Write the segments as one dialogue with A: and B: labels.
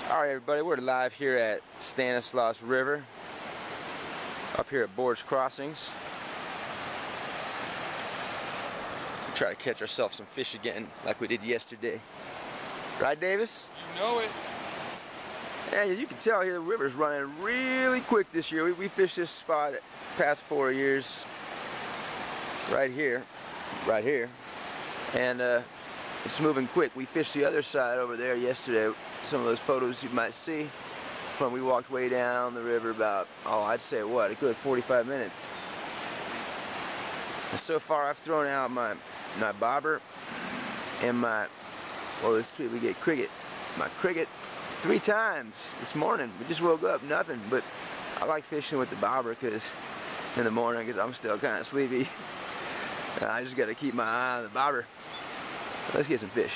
A: Alright everybody, we're live here at Stanislaus River up here at Board's Crossings. We try to catch ourselves some fish again like we did yesterday. Right, Davis?
B: You know it.
A: Yeah, you can tell here the river's running really quick this year. We fished this spot past 4 years right here, and it's moving quick. We fished the other side over there yesterday. Some of those photos you might see from we walked way down the river about, I'd say what, a good 45 minutes. And so far I've thrown out my bobber and we get cricket. My cricket 3 times this morning. We just woke up, nothing, but I like fishing with the bobber because in the morning, because I'm still kind of sleepy. I just got to keep my eye on the bobber. Let's get some fish.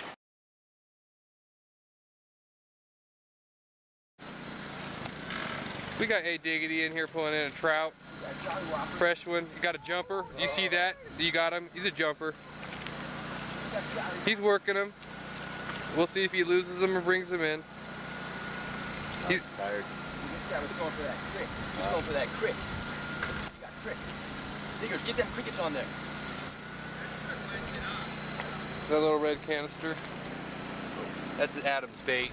B: We got A Diggity in here pulling in a trout. Fresh one. You got a jumper. Do you see that? You got him? He's a jumper. He's working him. We'll see if he loses them or brings them in. He's
A: tired. This guy was going for that crick. He's going for that crick. You got crick. Diggers, get them crickets on there.
B: that little red canister. That's Adam's bait.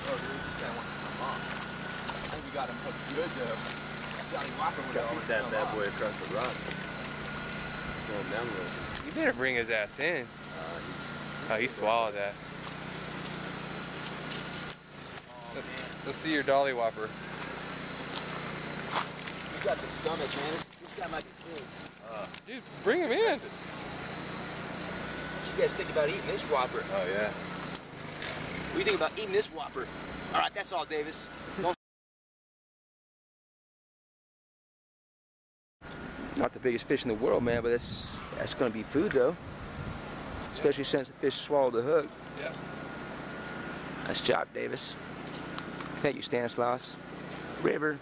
A: Oh, dude, this guy wants to come off. I think we got him hooked good though. Johnny Walker would have
C: beat that bad boy across the rock. Slow him down a little.
B: You better bring his ass in. He swallowed that.
A: Oh,
B: Let's see your dolly whopper.
A: You got the stomach, man. This guy might be full.
B: Dude, bring him in.
A: What you guys think about eating this whopper?
C: Oh yeah.
A: What do you think about eating this whopper? All right, that's all, Davis. Not the biggest fish in the world, man, but that's going to be food, though. Especially since the fish swallowed the hook.
B: Yeah.
A: Nice job, Davis. Thank you, Stanislaus. River,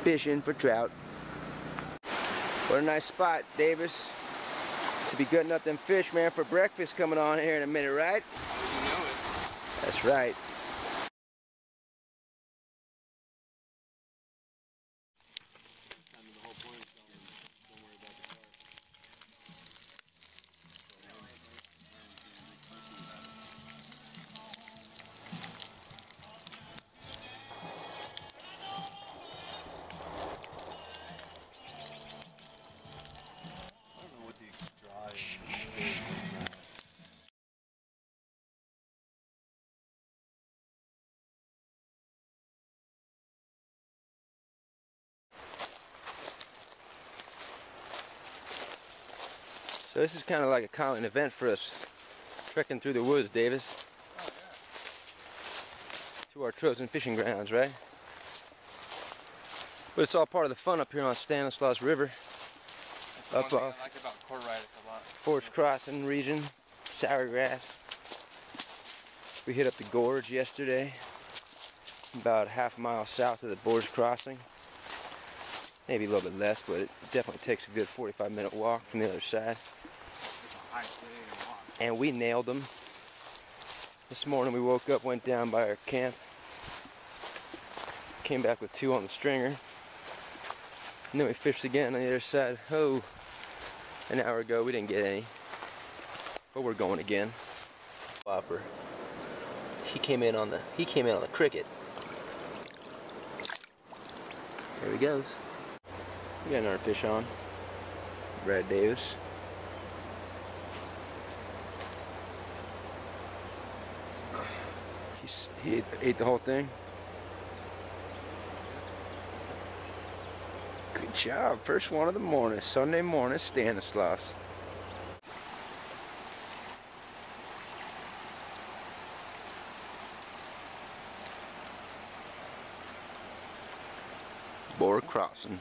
A: fishing for trout. What a nice spot, Davis, to be gutting up them fish, man, for breakfast coming on here in a minute, right?
B: You know it.
A: That's right. So this is kind of like a common event for us, trekking through the woods, Davis.
B: Oh, yeah.
A: To our chosen fishing grounds, right? But it's all part of the fun up here on Stanislaus River.
B: That's the one thing I like about Corridas a lot.
A: Forge Crossing region, Sourgrass. We hit up the gorge yesterday, about half a mile south of the Forge Crossing. Maybe a little bit less, but it definitely takes a good 45-minute walk from the other side. And we nailed them. This morning we woke up, went down by our camp, came back with 2 on the stringer, and then we fished again on the other side. Oh, an hour ago we didn't get any, but we're going again. Whopper. He came in on the cricket. There he goes. We got another fish on. Brad Davis. He ate the whole thing. Good job. First one of the morning. Sunday morning, Stanislaus. Board Crossing.